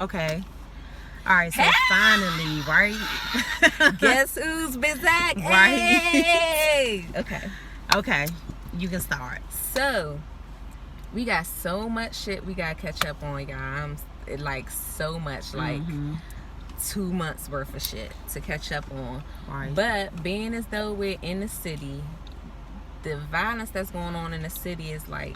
Okay. All right, so finally, right? Guess who's back? Right. Hey! Okay. You can start. So, we got so much shit we gotta catch up on, y'all. So much, 2 months worth of shit to catch up on. Right. But being as though we're in the city, the violence that's going on in the city is like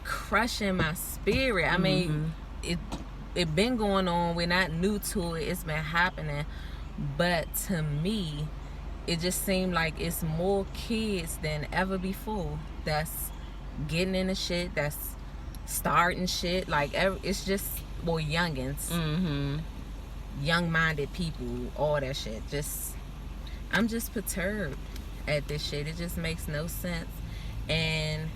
crushing my spirit. I mean, it been going on. We're not new to it. It's been happening. But to me, it just seemed like it's more kids than ever before that's getting into shit, that's starting shit. Like, it's just more youngins. Young-minded people, all that shit. I'm just perturbed at this shit. It just makes no sense. And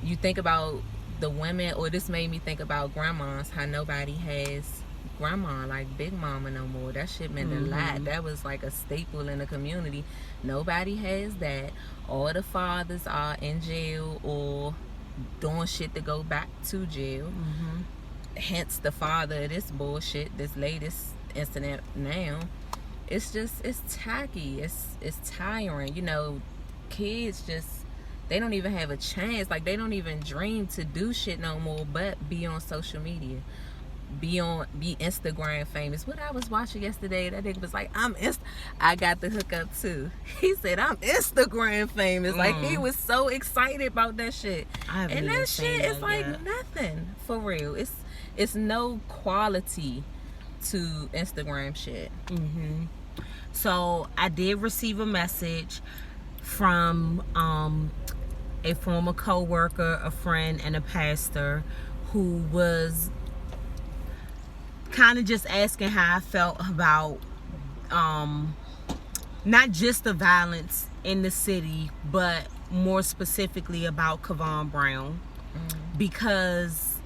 you think about the women, or this made me think about grandmas, how nobody has grandma, like Big Mama no more. That shit meant a lot. That was like a staple in the community. Nobody has that. All the fathers are in jail or doing shit to go back to jail. Hence the father of this bullshit, this latest incident now. It's tacky. It's tiring. You know, kids they don't even have a chance. Like, they don't even dream to do shit no more but be on social media. Be Instagram famous. What I was watching yesterday, that nigga was like, I got the hookup too. He said, I'm Instagram famous. Like, he was so excited about that shit. And that shit is like nothing, for real. It's no quality to Instagram shit. So I did receive a message from a former co-worker, a friend, and a pastor who was kind of just asking how I felt about not just the violence in the city, but more specifically about Karon Brown. Because,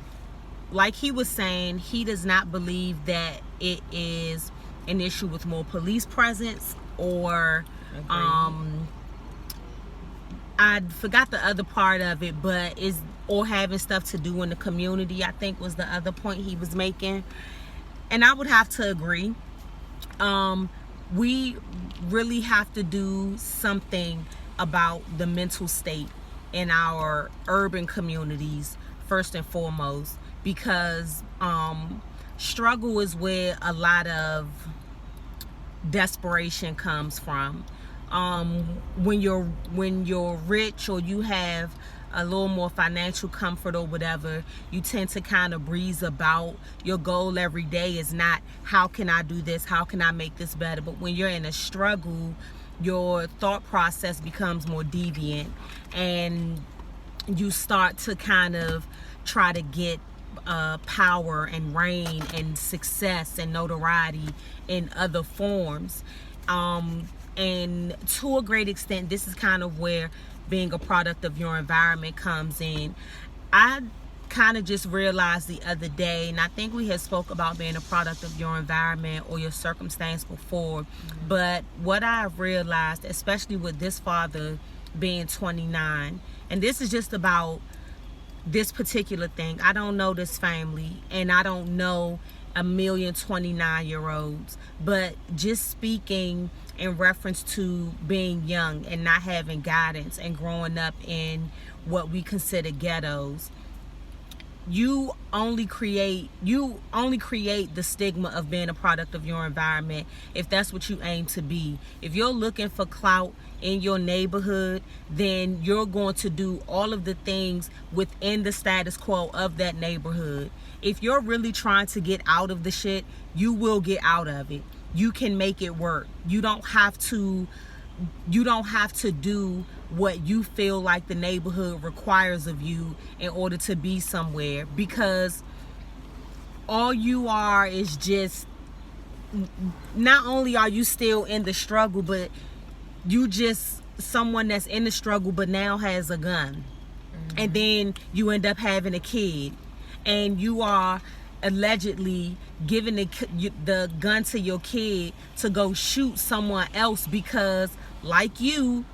like he was saying, he does not believe that it is an issue with more police presence or I forgot the other part of it, but or having stuff to do in the community, I think was the other point he was making. And I would have to agree. We really have to do something about the mental state in our urban communities, first and foremost, because struggle is where a lot of desperation comes from. When you're rich or you have a little more financial comfort or whatever, you tend to kind of breeze about. Your goal every day is not, how can I do this? How can I make this better? But when you're in a struggle, your thought process becomes more deviant, and you start to kind of try to get power and reign and success and notoriety in other forms. And to a great extent, this is kind of where being a product of your environment comes in. I kind of just realized the other day, and I think we had spoke about being a product of your environment or your circumstance before, but what I've realized, especially with this father being 29, and this is just about this particular thing. I don't know this family, and I don't know a million 29-year-olds, but just speaking in reference to being young and not having guidance and growing up in what we consider ghettos, you only create the stigma of being a product of your environment if that's what you aim to be. If you're looking for clout in your neighborhood, then you're going to do all of the things within the status quo of that neighborhood. If you're really trying to get out of the shit, you will get out of it. You can make it work. You don't have to do what you feel like the neighborhood requires of you in order to be somewhere, because all you are is just, not only are you still in the struggle, but you just someone that's in the struggle but now has a gun. And then you end up having a kid, and you are allegedly giving the gun to your kid to go shoot someone else because, like you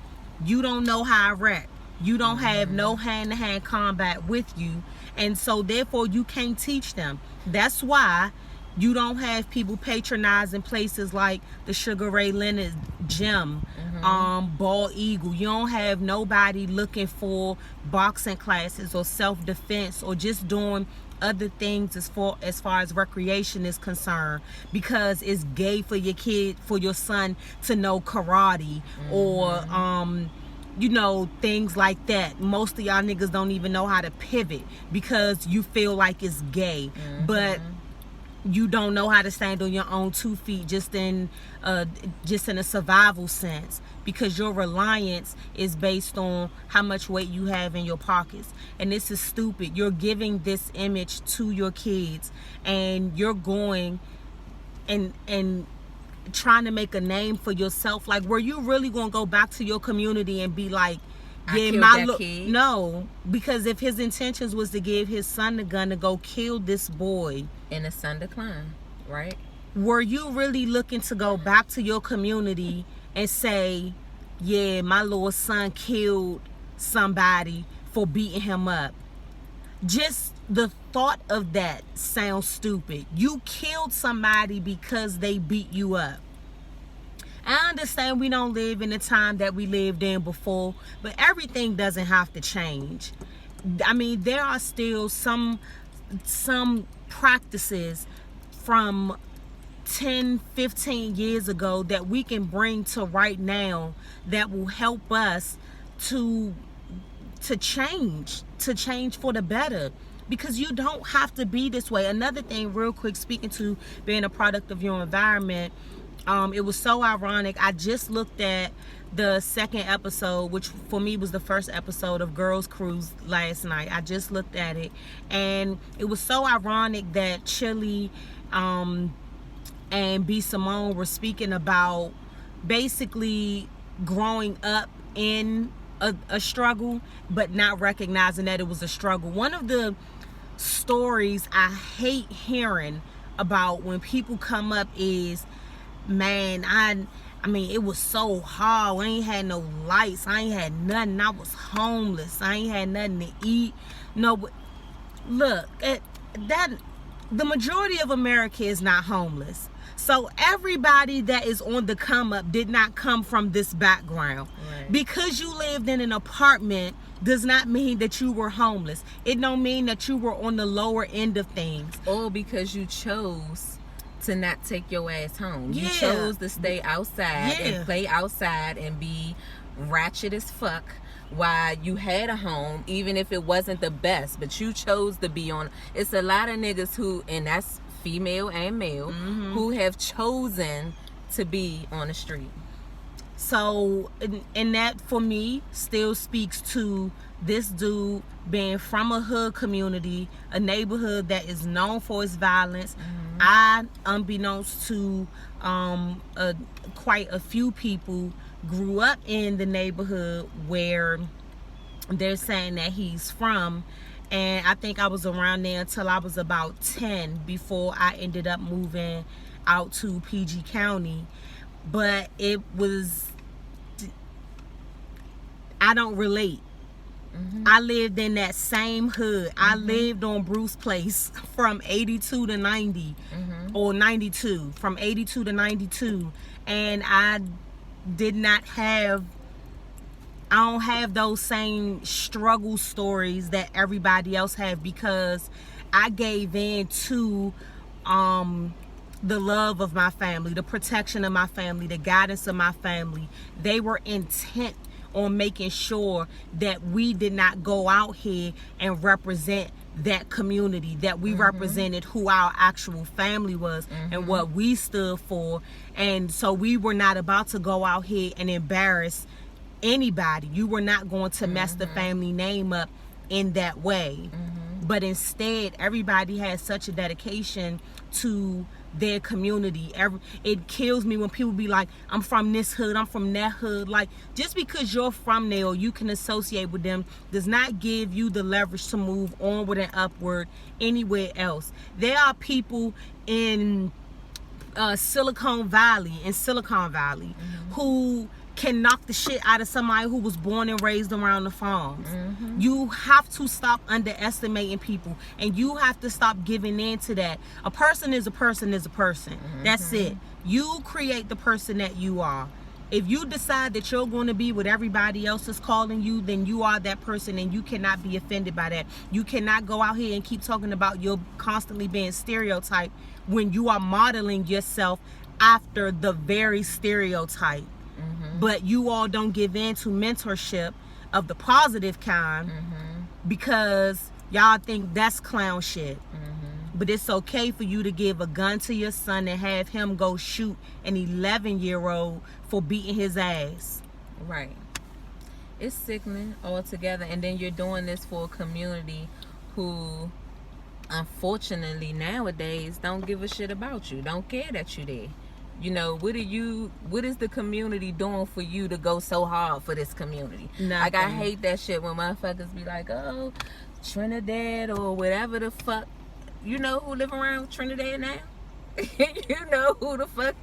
don't know how to rap. You don't have no hand-to-hand combat with you, and so therefore you can't teach them. That's why you don't have people patronizing places like the Sugar Ray Leonard gym, Bald Eagle. You don't have nobody looking for boxing classes or self-defense or just doing other things as far as recreation is concerned, because it's gay for your kid, for your son to know karate or you know, things like that. Most of y'all niggas don't even know how to pivot because you feel like it's gay. But you don't know how to stand on your own 2 feet just in a survival sense, because your reliance is based on how much weight you have in your pockets. And this is stupid. You're giving this image to your kids, and you're going and trying to make a name for yourself. Like, were you really going to go back to your community and be like, yeah, kid? No, because if his intentions was to give his son the gun to go kill this boy, and the son declined, right? Were you really looking to go back to your community and say, yeah, my little son killed somebody for beating him up? Just the thought of that sounds stupid. You killed somebody because they beat you up. I understand we don't live in the time that we lived in before, but everything doesn't have to change. I mean, there are still some practices from 10, 15 years ago that we can bring to right now that will help us to change for the better, because you don't have to be this way. Another thing real quick, speaking to being a product of your environment, it was so ironic. I just looked at the second episode, which for me was the first episode of Girls Cruise last night. I just looked at it, and it was so ironic that Chili and B. Simone were speaking about basically growing up in a struggle, but not recognizing that it was a struggle. One of the stories I hate hearing about when people come up is, man, I mean, it was so hard. I ain't had no lights. I ain't had nothing. I was homeless. I ain't had nothing to eat. No, but look, that the majority of America is not homeless. So everybody that is on the come up did not come from this background. Right. Because you lived in an apartment does not mean that you were homeless. It don't mean that you were on the lower end of things. Or because you chose to not take your ass home. You chose to stay outside and play outside and be ratchet as fuck while you had a home, even if it wasn't the best, but you chose to be on. It's a lot of niggas who, and that's female and male, who have chosen to be on the street. So, and that for me still speaks to this dude being from a hood community, a neighborhood that is known for its violence. I, unbeknownst to quite a few people, grew up in the neighborhood where they're saying that he's from. And I think I was around there until I was about 10 before I ended up moving out to PG County. But it was, I don't relate. I lived in that same hood. I lived on Bruce Place from 82 to 90 or 92, from 82 to 92. And I don't have those same struggle stories that everybody else have, because I gave in to the love of my family, the protection of my family, the guidance of my family. They were intent on making sure that we did not go out here and represent that community, that we represented who our actual family was and what we stood for. And so we were not about to go out here and embarrass anybody. You were not going to mess the family name up in that way. But instead, everybody has such a dedication to their community. It kills me when people be like, I'm from this hood, I'm from that hood. Like, just because you're from there or you can associate with them does not give you the leverage to move onward and upward anywhere else. There are people in Silicon Valley who can knock the shit out of somebody who was born and raised around the farms. You have to stop underestimating people, and you have to stop giving in to that. A person is a person is a person. That's it. You create the person that you are. If you decide that you're going to be what everybody else is calling you, then you are that person, and you cannot be offended by that. You cannot go out here and keep talking about you're constantly being stereotyped when you are modeling yourself after the very stereotype. But you all don't give in to mentorship of the positive kind because y'all think that's clown shit. But it's okay for you to give a gun to your son and have him go shoot an 11-year-old for beating his ass. Right. It's sickening altogether. And then you're doing this for a community who, unfortunately, nowadays don't give a shit about you, don't care that you're there. You know, what is the community doing for you to go so hard for this community? Nothing. Like, I hate that shit when motherfuckers be like, oh, Trinidad or whatever the fuck. You know who live around Trinidad now? You know who the fuck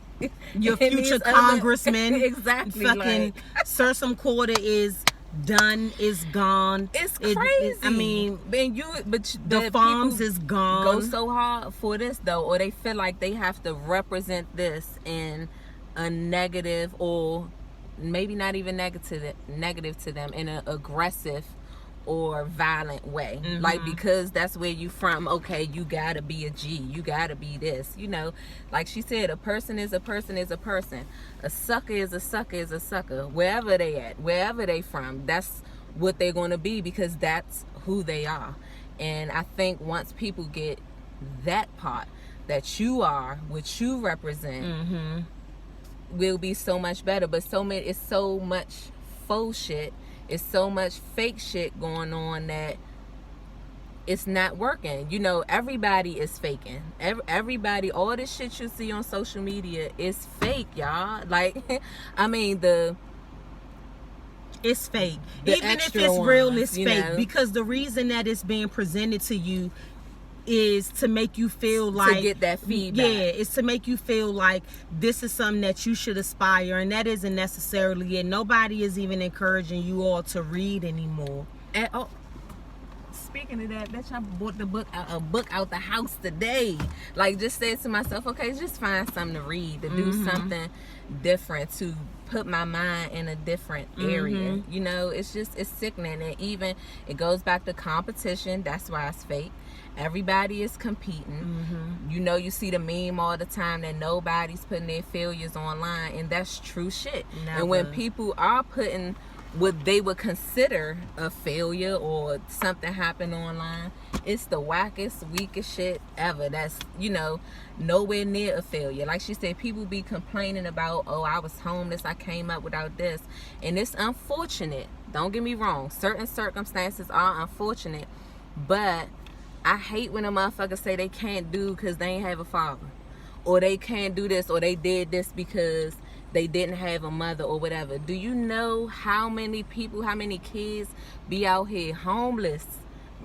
your future congressman. Exactly. Fucking Sursum Quarter is done, is gone. It's crazy. I mean, but the farms is gone. Go so hard for this though, or they feel like they have to represent this in a negative, or maybe not even negative to them, in an aggressive or violent way. Like, because that's where you from, okay, you gotta be a G, you gotta be this, you know. Like she said, a person is a person is a person. A sucker is a sucker is a sucker. Wherever they at, wherever they from, that's what they're gonna be, because that's who they are. And I think once people get that part, that you are what you represent, will be so much better. But it's so much faux shit, it's so much fake shit going on that it's not working. You know, everybody is faking. Everybody, all this shit you see on social media is fake, y'all. Like, I mean, it's fake. Even if it's real, it's fake. Know? Because the reason that it's being presented to you is to make you feel like, to get that feedback. Yeah, it's to make you feel like this is something that you should aspire, and that isn't necessarily it. Nobody is even encouraging you all to read anymore. And, oh, speaking of that, I bought a book out the house today. Like, just said to myself, okay, just find something to read, to do something different, to put my mind in a different area. You know, it's sickening. And even it goes back to competition. That's why it's fake. Everybody is competing. You know, you see the meme all the time that nobody's putting their failures online, and that's true shit. Never. And when people are putting what they would consider a failure or something happen online, it's the wackest, weakest shit ever. That's, you know, nowhere near a failure. Like she said, people be complaining about, oh, I was homeless, I came up without this. And it's unfortunate. Don't get me wrong. Certain circumstances are unfortunate. But I hate when a motherfucker say they can't do because they ain't have a father. Or they can't do this, or they did this because they didn't have a mother or whatever. Do you know how many people, how many kids be out here homeless?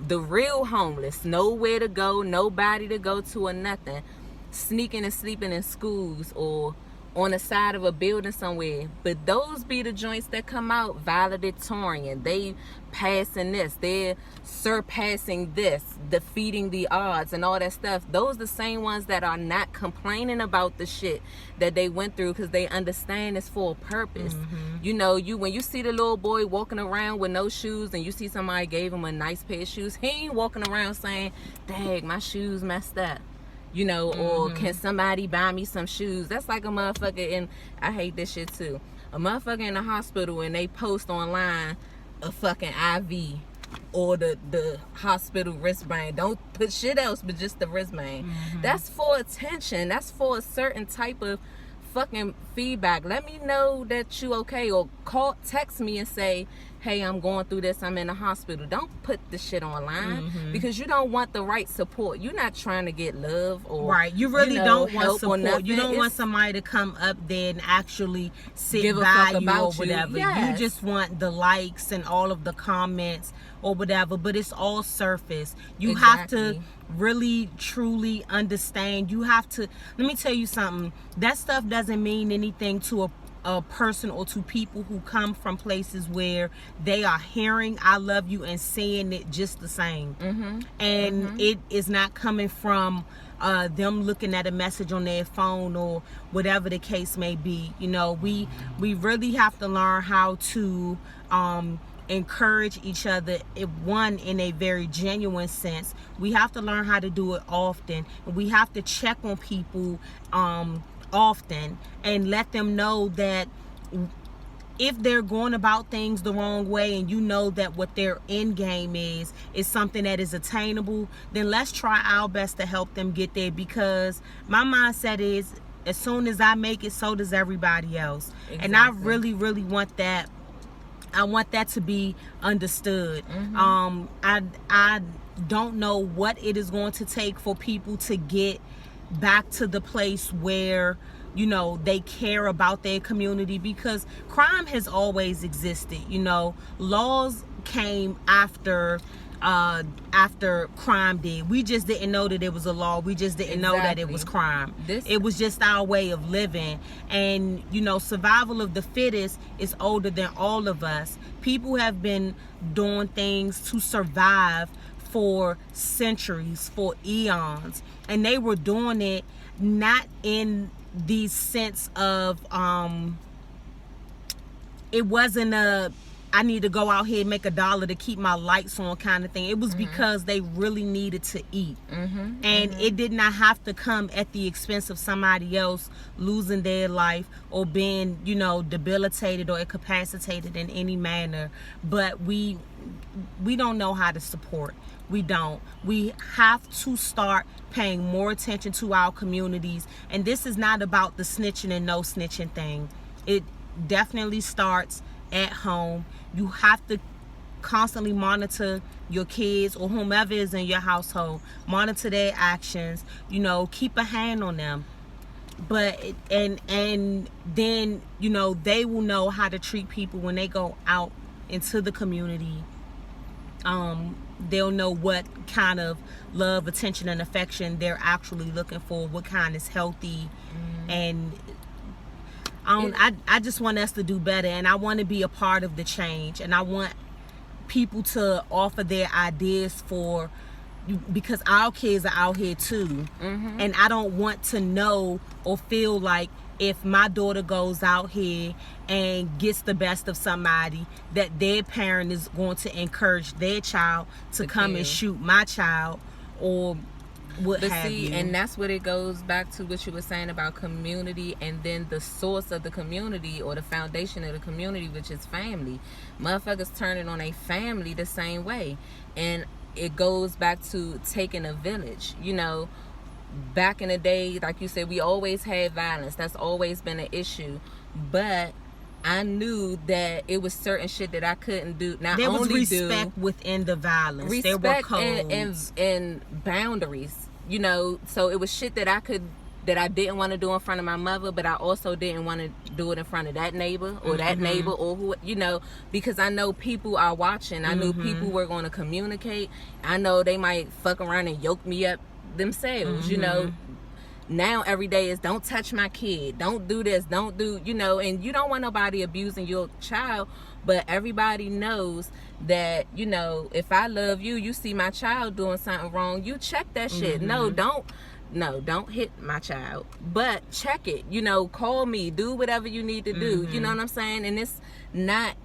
The real homeless. Nowhere to go, nobody to go to or nothing. Sneaking and sleeping in schools or on the side of a building somewhere. But those be the joints that come out valedictorian. They passing this, they're surpassing this, defeating the odds and all that stuff. Those the same ones that are not complaining about the shit that they went through, because they understand it's for a purpose. You know, when you see the little boy walking around with no shoes and you see somebody gave him a nice pair of shoes, he ain't walking around saying, dang, my shoes messed up. You know, or can somebody buy me some shoes? That's like a motherfucker, and I hate this shit too. A motherfucker in the hospital and they post online a fucking IV or the hospital wristband. Don't put shit else but just the wristband. That's for attention. That's for a certain type of fucking feedback. Let me know that you okay, or text me and say, hey, I'm going through this, I'm in the hospital. Don't put the shit online because you don't want the right support. You're not trying to get love or right. You really don't want support. You don't want It's, somebody to come up there and actually sit give a by fuck you about or you. whatever. Yes. You just want the likes and all of the comments or whatever, but it's all surface. You have to really truly understand. You have to, let me tell you something, that stuff doesn't mean anything to a person or to people who come from places where they are hearing I love you and saying it just the same. And it is not coming from them looking at a message on their phone or whatever the case may be. You know, we really have to learn how to encourage each other, one, in a very genuine sense. We have to learn how to do it often. We have to check on people often and let them know that if they're going about things the wrong way, and you know that what their end game is something that is attainable, then let's try our best to help them get there, because my mindset is, as soon as I make it, so does everybody else. Exactly. And I really want that. I want that to be understood. I don't know what it is going to take for people to get back to the place where, you know, they care about their community, because crime has always existed. You know, laws came after crime did. We just didn't know that it was a law. We just didn't know that it was crime. It was just our way of living. And, you know, survival of the fittest is older than all of us. People have been doing things to survive for centuries, for eons, and they were doing it not in the sense of it wasn't a I need to go out here and make $1 to keep my lights on kind of thing. It was because they really needed to eat. And it did not have to come at the expense of somebody else losing their life or being, you know, debilitated or incapacitated in any manner. But we don't know how to support. We don't. We have to start paying more attention to our communities. And this is not about the snitching and no snitching thing. It definitely starts at home. You have to constantly monitor your kids or whomever is in your household. Monitor their actions. You know, keep a hand on them. But and then, you know, they will know how to treat people when they go out into the community. They'll know what kind of love, attention, and affection they're actually looking for, what kind is healthy. And I just want us to do better, and I want to be a part of the change, and I want people to offer their ideas for, because our kids are out here too. And I don't want to know or feel like if my daughter goes out here and gets the best of somebody, that their parent is going to encourage their child to come and shoot my child or what have you. And that's what it goes back to, what you were saying about community, and then the source of the community or the foundation of the community, which is family. Motherfuckers turning on a family the same way. And it goes back to taking a village. You know, back in the day, like you said, we always had violence. That's always been an issue. But I knew that it was certain shit that I couldn't do. There was respect within the violence. There were codes and boundaries. You know, so it was shit that I didn't want to do in front of my mother, but I also didn't want to do it in front of that neighbor or that neighbor or who, you know, because I know people are watching. I knew people were going to communicate. I know they might fuck around and yoke me up themselves, you know. Now every day is, don't touch my kid, don't do this, don't do, you know, and you don't want nobody abusing your child, but everybody knows that, you know, if I love you, you see my child doing something wrong, you check that shit. No, don't hit my child, but check it, you know, call me, do whatever you need to do, you know what I'm saying? And it's not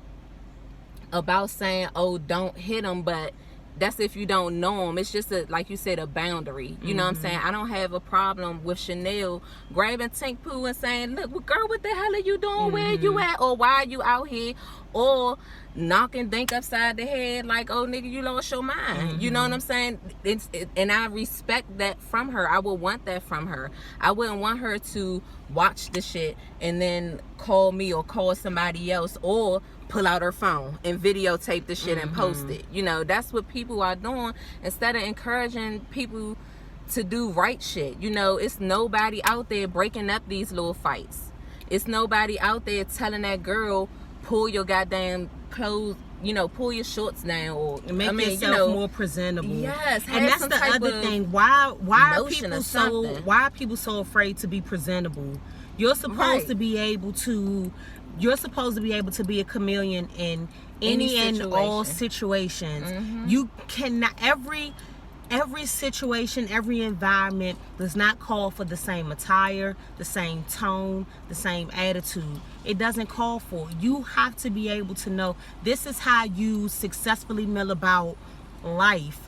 about saying, oh, don't hit them, but that's if you don't know them. It's just like you said, a boundary. You know what I'm saying? I don't have a problem with Chanel grabbing Tink Poo and saying, look, girl, what the hell are you doing? Where you at? Or why are you out here? Or knocking Dink upside the head like, oh, nigga, you lost your mind. You know what I'm saying? And I respect that from her. I would want that from her. I wouldn't want her to watch the shit and then call me or call somebody else or pull out her phone and videotape the shit and post it. You know, that's what people are doing instead of encouraging people to do right shit. You know, it's nobody out there breaking up these little fights. It's nobody out there telling that girl, pull your goddamn clothes pull your shorts down, or make yourself more presentable. Yes, and that's the other thing. Why are people so afraid to be presentable? You're supposed to be able to. You're supposed to be able to be a chameleon in any and all situations. You cannot. Every situation, every environment does not call for the same attire, the same tone, the same attitude. It doesn't call for it. You have to be able to know this is how you successfully mill about life.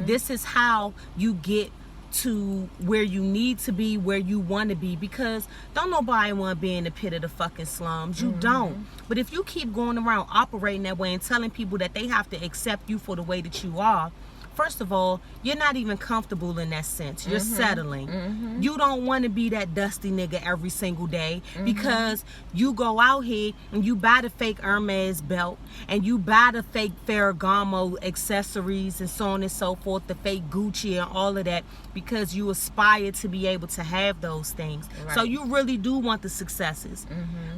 This is how you get to where you need to be, where you want to be, because don't nobody want to be in the pit of the fucking slums. You don't. But if you keep going around operating that way and telling people that they have to accept you for the way that you are, first of all, you're not even comfortable in that sense. You're settling. You don't want to be that dusty nigga every single day, because you go out here and you buy the fake Hermes belt and you buy the fake Ferragamo accessories and so on and so forth, the fake Gucci and all of that, because you aspire to be able to have those things. So you really do want the successes.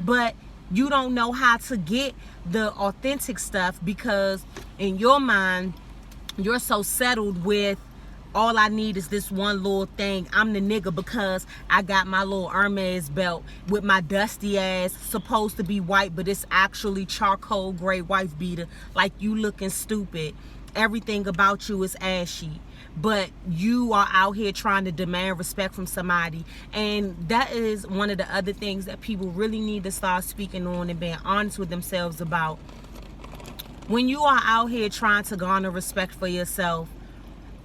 But you don't know how to get the authentic stuff, because in your mind, you're so settled with, all I need is this one little thing. I'm the nigga because I got my little Hermes belt with my dusty ass, supposed to be white, but it's actually charcoal gray wife beater. Like, you looking stupid. Everything about you is ashy. But you are out here trying to demand respect from somebody. And that is one of the other things that people really need to start speaking on and being honest with themselves about. When you are out here trying to garner respect for yourself,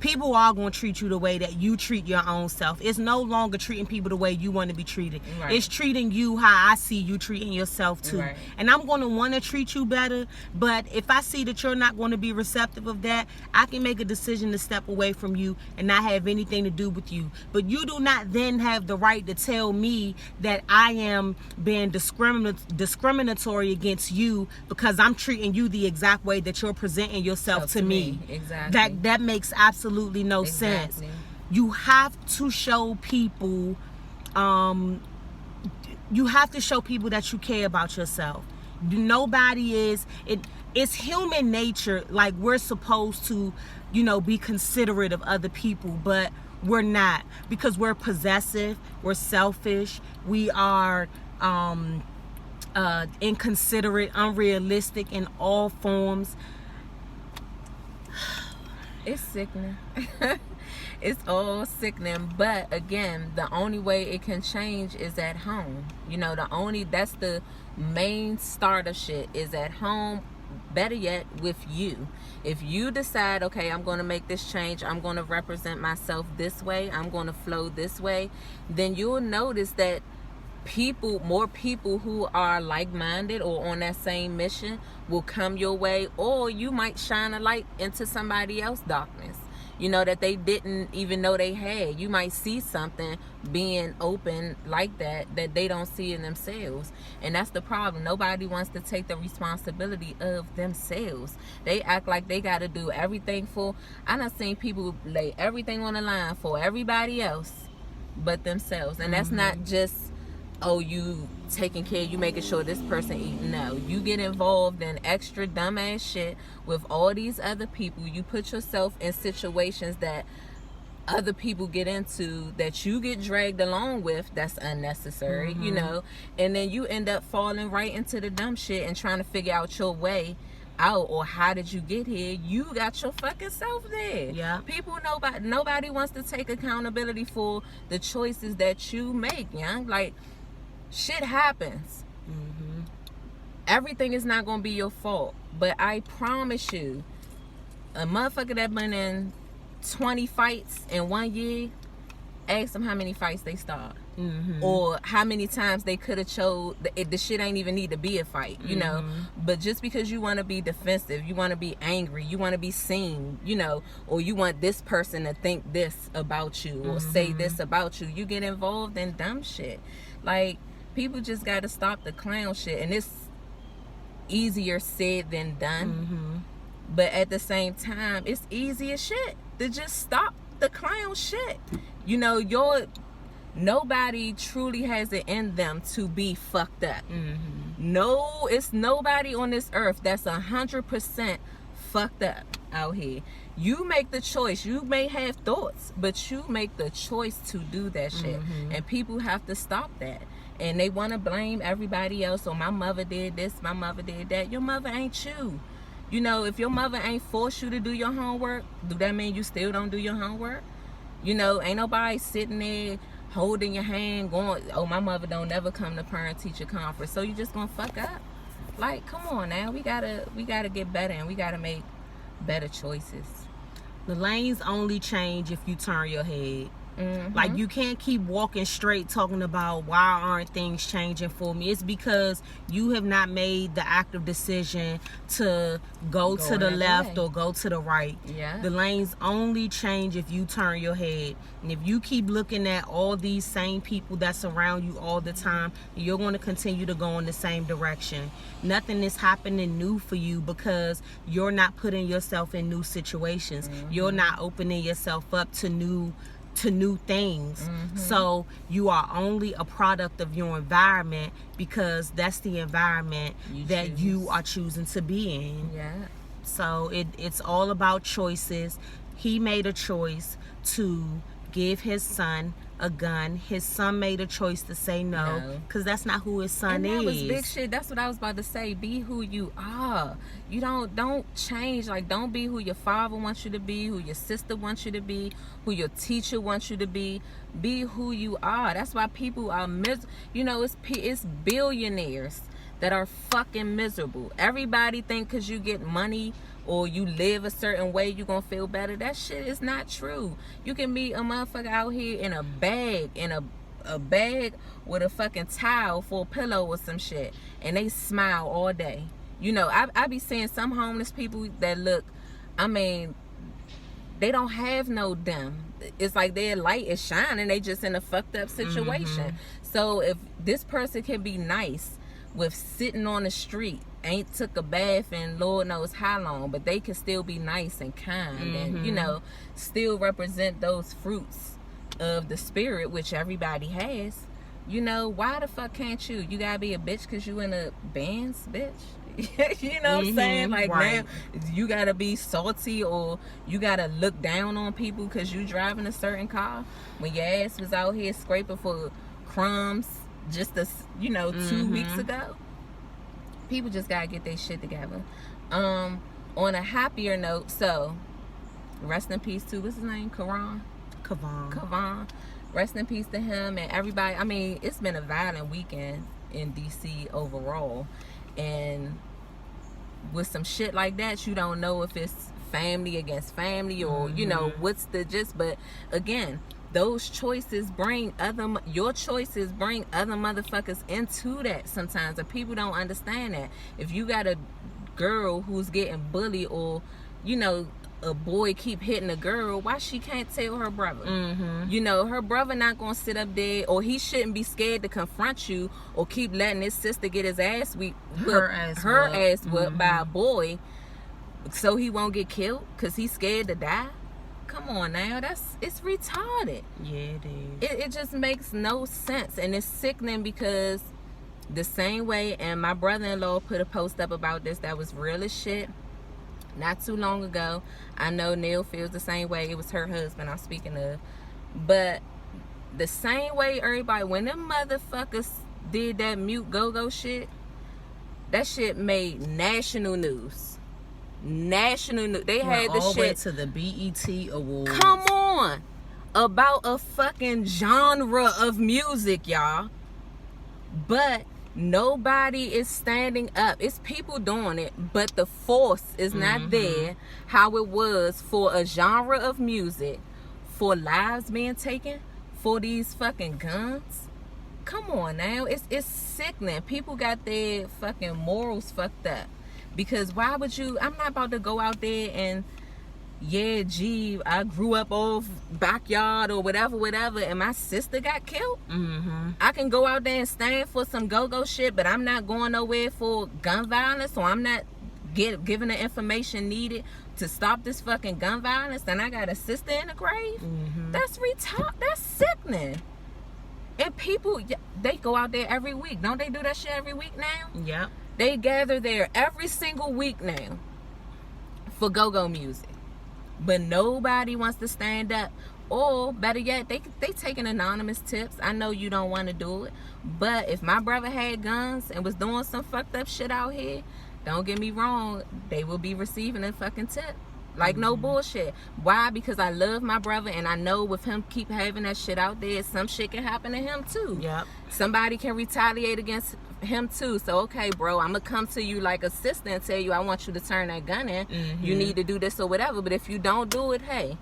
people are going to treat you the way that you treat your own self. It's no longer treating people the way you want to be treated. It's treating you how I see you treating yourself too. And I'm going to want to treat you better, but if I see that you're not going to be receptive of that, I can make a decision to step away from you and not have anything to do with you. But you do not then have the right to tell me that I am being discriminatory against you because I'm treating you the exact way that you're presenting yourself to me. Exactly. That makes absolutely no sense. You have to show people that you care about yourself. It's human nature. Like, we're supposed to be considerate of other people, but we're not, because we're possessive, we're selfish, we are inconsiderate, unrealistic in all forms. It's sickening. It's all sickening. But again, the only way it can change is at home. That's the main start of shit, is at home. Better yet, with you. If you decide, okay, I'm going to make this change, I'm going to represent myself this way, I'm going to flow this way, then you'll notice that more people who are like-minded or on that same mission will come your way, or you might shine a light into somebody else's darkness, that they didn't even know they had. You might see something being open like that they don't see in themselves. And that's the problem. Nobody wants to take the responsibility of themselves. They act like they got to do everything I done seen people lay everything on the line for everybody else but themselves. And that's not just, oh, you taking care, you making sure this person eat. No, you get involved in extra dumbass shit with all these other people. You put yourself in situations that other people get into, that you get dragged along with, that's unnecessary, and then you end up falling right into the dumb shit and trying to figure out your way out, or how did you get here? You got your fucking self there. Nobody wants to take accountability for the choices that you make, young. Like, shit happens. Everything is not gonna be your fault, but I promise you, a motherfucker that been in 20 fights in 1 year, ask them how many fights they start, or how many times they could have chose. The shit ain't even need to be a fight, but just because you want to be defensive, you want to be angry, you want to be seen, or you want this person to think this about you or say this about you, you get involved in dumb shit. Like, people just got to stop the clown shit, and it's easier said than done. But at the same time, it's easy as shit to just stop the clown shit. nobody truly has it in them to be fucked up. Mm-hmm. No, it's nobody on this earth that's 100% fucked up out here. You make the choice. You may have thoughts, but you make the choice to do that shit. Mm-hmm. And people have to stop that. And they want to blame everybody else. Oh, my mother did this, my mother did that. Your mother ain't you. You know, if your mother ain't forced you to do your homework, do that mean you still don't do your homework? You know, ain't nobody sitting there holding your hand going, oh, my mother don't never come to parent-teacher conference, so you just gonna fuck up? Like, come on now. We gotta get better, and we gotta make better choices. The lanes only change if you turn your head. Mm-hmm. Like, you can't keep walking straight talking about why aren't things changing for me. It's because you have not made the active decision to go to the left or go to the right. Yeah. The lanes only change if you turn your head. And if you keep looking at all these same people that surround you all the time, you're going to continue to go in the same direction. Nothing is happening new for you because you're not putting yourself in new situations. Mm-hmm. You're not opening yourself up to new things. Mm-hmm. So you are only a product of your environment because that's the environment that you are choosing to be in. Yeah. So it's all about choices. He made a choice to give his son a gun. His son made a choice to say no because that's not who his son and that is. was big shit. That's what I was about to say. Be who you are. You don't change. Like, don't be who your father wants you to be, who your sister wants you to be, who your teacher wants you to be. Be who you are. That's why people are you know, it's billionaires that are fucking miserable. Everybody think because you get money or you live a certain way you gonna feel better. That shit is not true. You can meet a motherfucker out here in a bag, a bag with a fucking towel for a pillow or some shit, and they smile all day. You know, I be seeing some homeless people that look, I mean, they don't have no them. It's like their light is shining, they just in a fucked up situation. Mm-hmm. So if this person can be nice with sitting on the street, ain't took a bath in Lord knows how long, but they can still be nice and kind, and, you know, still represent those fruits of the spirit, which everybody has. You know, why the fuck can't you? You gotta be a bitch because you in a bands, bitch? You know what I'm saying? Like, right. Now you gotta be salty or you gotta look down on people because you driving a certain car when your ass was out here scraping for crumbs just 2 weeks ago. People just gotta get their shit together. On a happier note, so rest in peace to, what's his name? Karon. Rest in peace to him and everybody. I mean, it's been a violent weekend in DC overall, and with some shit like that, you don't know if it's family against family or you know what's the gist. But again, those choices your choices bring other motherfuckers into that sometimes, and people don't understand that. If you got a girl who's getting bullied, or you know, a boy keep hitting a girl, why she can't tell her brother? You know, her brother not gonna sit up there, or he shouldn't be scared to confront you or keep letting his sister get his ass whipped by a boy so he won't get killed because he's scared to die. Come on now, it's retarded. Yeah, it is. It just makes no sense, and it's sickening because the same way, and my brother-in-law put a post up about this that was real as shit not too long ago. I know Neil feels the same way. It was her husband I'm speaking of. But the same way everybody, when them motherfuckers did that mute go-go shit, that shit made national news. They had the all shit the way to the BET Awards. Come on. About a fucking genre of music, y'all. But nobody is standing up. It's people doing it, but the force is not there how it was for a genre of music, for lives being taken, for these fucking guns. Come on now. It's sickening. People got their fucking morals fucked up. Because why would you? I'm not about to go out there and, I grew up off backyard or whatever, and my sister got killed. I can go out there and stand for some go-go shit, but I'm not going nowhere for gun violence, so I'm not given the information needed to stop this fucking gun violence, and I got a sister in the grave. That's retarded. That's sickening. And people, they go out there every week. Don't they do that shit every week now? Yep. They gather there every single week now for go-go music. But nobody wants to stand up. Or better yet, they taking anonymous tips. I know you don't want to do it, but if my brother had guns and was doing some fucked up shit out here, don't get me wrong, they will be receiving a fucking tip. Like, no bullshit. Why? Because I love my brother, and I know with him keep having that shit out there, some shit can happen to him too. Yep. Somebody can retaliate against him too. So, okay, bro, I'm gonna come to you like a sister and tell you I want you to turn that gun in. You need to do this or whatever. But if you don't do it, hey,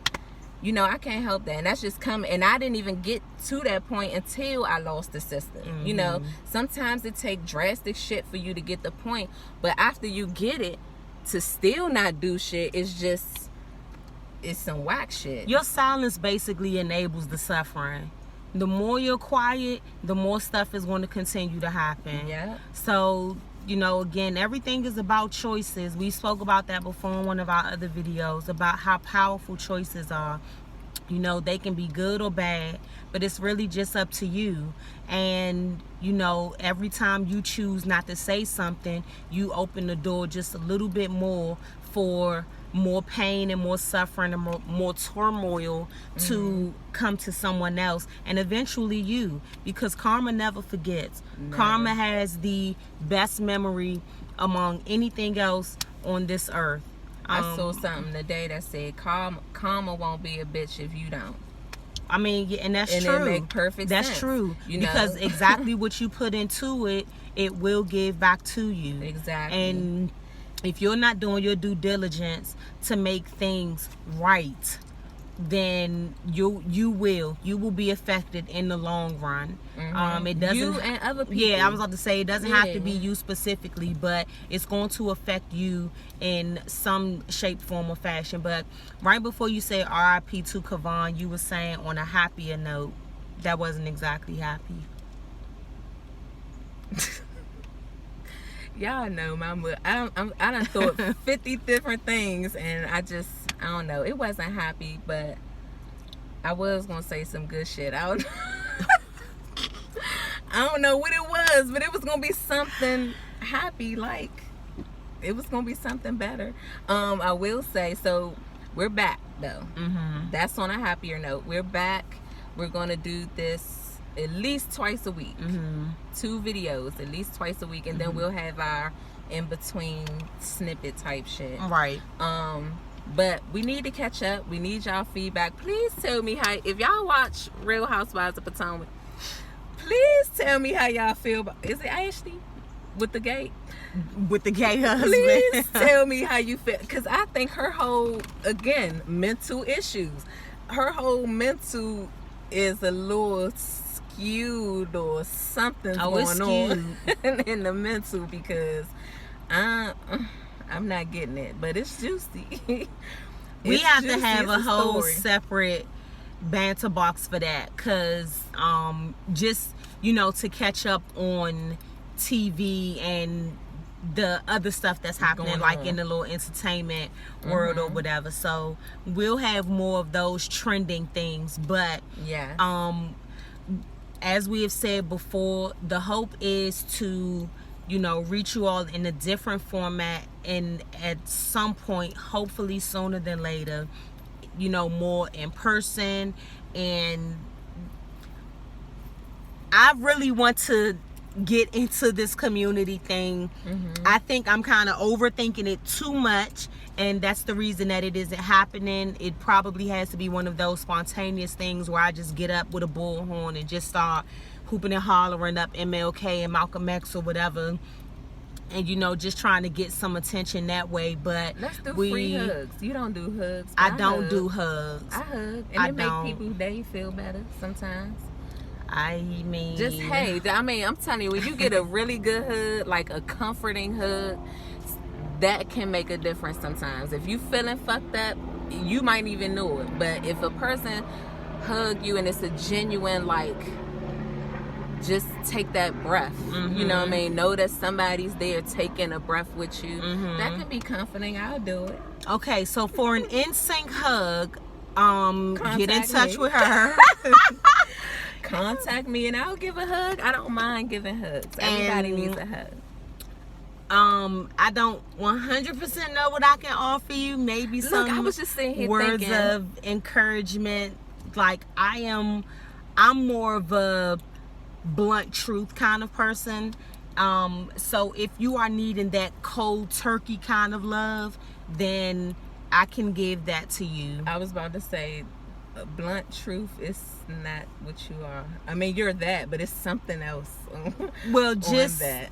you know, I can't help that. And that's just coming. And I didn't even get to that point until I lost a sister. You know, sometimes it takes drastic shit for you to get the point. But after you get it, to still not do shit is just, it's some whack shit. Your silence basically enables the suffering. The more you're quiet, the more stuff is going to continue to happen. Yeah. So, you know, again, everything is about choices. We spoke about that before in one of our other videos about how powerful choices are. You know, they can be good or bad, but it's really just up to you. And, you know, every time you choose not to say something, you open the door just a little bit more for more pain and more suffering and more turmoil to come to someone else, and eventually you, because karma never forgets. Karma has the best memory among anything else on this earth. I saw something today that said karma won't be a bitch if you don't. I mean, yeah, and that's and true. It make perfect sense. That's true. You know? Because exactly what you put into it, it will give back to you. Exactly. And if you're not doing your due diligence to make things right, then you will be affected in the long run. It doesn't, you and other people. Yeah, I was about to say, it doesn't have to be you specifically, but it's going to affect you in some shape, form, or fashion. But right before you say RIP to Karon, you were saying on a happier note. That wasn't exactly happy. Y'all know my mood. I done thought 50 different things, and I don't know. It wasn't happy, but I was gonna say some good shit. I don't know what it was, but it was gonna be something happy. Like, it was gonna be something better. I will say, so we're back though. That's on a happier note. We're back. We're gonna do this at least twice a week. 2 videos at least twice a week, and then we'll have our in between snippet type shit. Right. But we need to catch up. We need y'all feedback. Please tell me how, if y'all watch Real Housewives of Potomac, please tell me how y'all feel about, is it Ashley with the gay husband? Please tell me how you feel, because I think her whole, again, mental issues, her whole mental is a little skewed, or something's going on in the mental, because I'm not getting it, but it's juicy. We have to have a whole separate banter box for that, because just, you know, to catch up on TV and the other stuff that's happening, like in the little entertainment world or whatever. So we'll have more of those trending things. But as we have said before, the hope is to, you know, reach you all in a different format, and at some point, hopefully sooner than later, you know, more in person. And I really want to get into this community thing. I think I'm kind of overthinking it too much, and that's the reason that it isn't happening. It probably has to be one of those spontaneous things where I just get up with a bullhorn and just start hooping and hollering up MLK and Malcolm X or whatever, and, you know, just trying to get some attention that way. But let's do free hugs. You don't do hugs. I don't do hugs. I hug, and it make people's day feel better sometimes. I mean, just, hey, I mean, I'm telling you, when you get a really good hug, like a comforting hug, that can make a difference sometimes. If you feeling fucked up, you might even know it. But if a person hug you and it's a genuine, like, just take that breath, you know what I mean? Know that somebody's there taking a breath with you. That can be comforting. I'll do it. Okay, so for an in-sync hug, get in touch with her. contact me and I'll give a hug. I don't mind giving hugs. Everybody needs a hug. I don't 100% know what I can offer you. Maybe some I was just sitting here words thinking, of encouragement. Like I'm more of a blunt truth kind of person. So if you are needing that cold turkey kind of love, then I can give that to you. I was about to say, blunt truth is not what you are. I mean, you're that, but it's something else. Well, just that.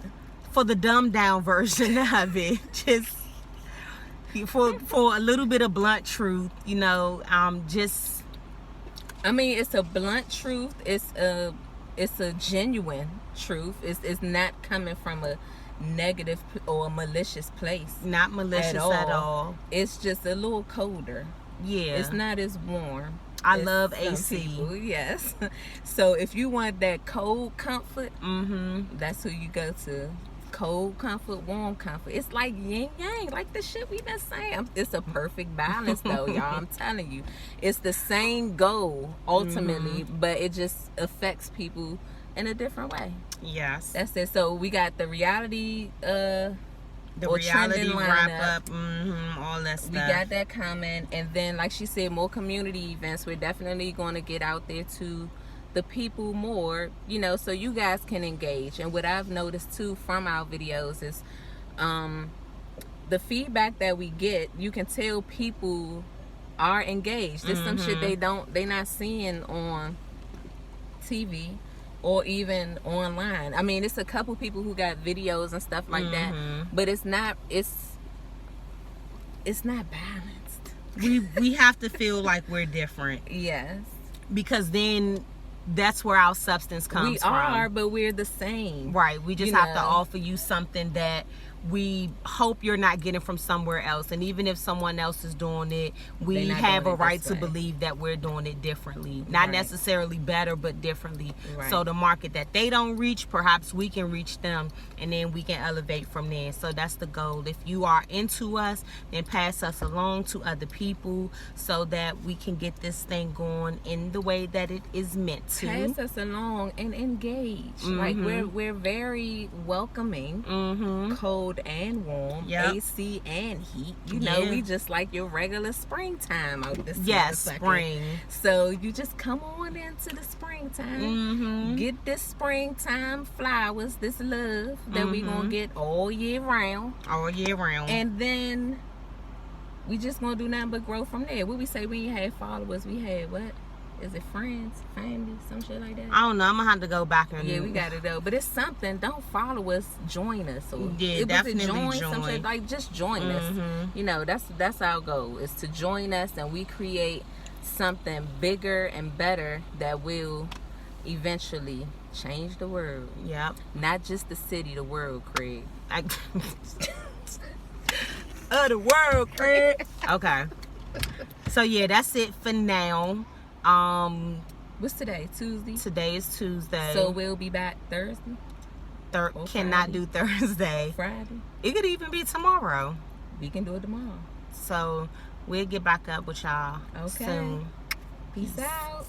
For the dumbed down version of it, just for a little bit of blunt truth, you know, just. I mean, it's a blunt truth. It's a genuine truth. It's not coming from a negative or a malicious place. Not malicious at all. It's just a little colder. Yeah. It's not as warm. I love AC. People, yes. So if you want that cold comfort, that's who you go to. Cold comfort, warm comfort. It's like yin yang, like the shit we been saying. It's a perfect balance though, y'all. I'm telling you. It's the same goal ultimately, but it just affects people in a different way. Yes. That's it. So we got the reality reality wrap up, all that stuff. We got that coming, and then like she said, more community events. We're definitely going to get out there to the people more, you know, so you guys can engage. And what I've noticed too from our videos is the feedback that we get, you can tell people are engaged. There's some shit they not seeing on TV or even online. I mean, it's a couple people who got videos and stuff like that, but it's not balanced. We have to feel like we're different. Yes. Because then that's where our substance comes from. We are, but we're the same. Right. We just have to offer you something that we hope you're not getting from somewhere else. And even if someone else is doing it, we have a right to believe that we're doing it differently. Not necessarily better, but differently. Right. So the market that they don't reach, perhaps we can reach them, and then we can elevate from there. So that's the goal. If you are into us, then pass us along to other people so that we can get this thing going in the way that it is meant to. Pass us along and engage. Like we're very welcoming, cold and warm, AC and heat. You know, we just like your regular springtime out this spring. So you just come on into the springtime, get this springtime flowers, this love that we gonna get all year round. And then we just gonna do nothing but grow from there. What we say, we ain't had followers, we had what? Is it friends, family, some shit like that? I don't know. I'm gonna have to go back and we got it though. But it's something. Don't follow us. Join us. Or definitely join. Some shit, like just join us. You know, that's our goal. Is to join us, and we create something bigger and better that will eventually change the world. Yep. Not just the city, the world, Craig. The world, Craig. Okay. So yeah, that's it for now. What's today? Tuesday? Today is Tuesday. So we'll be back Thursday? Cannot do Thursday. Friday? It could even be tomorrow. We can do it tomorrow. So we'll get back up with y'all soon. Peace out.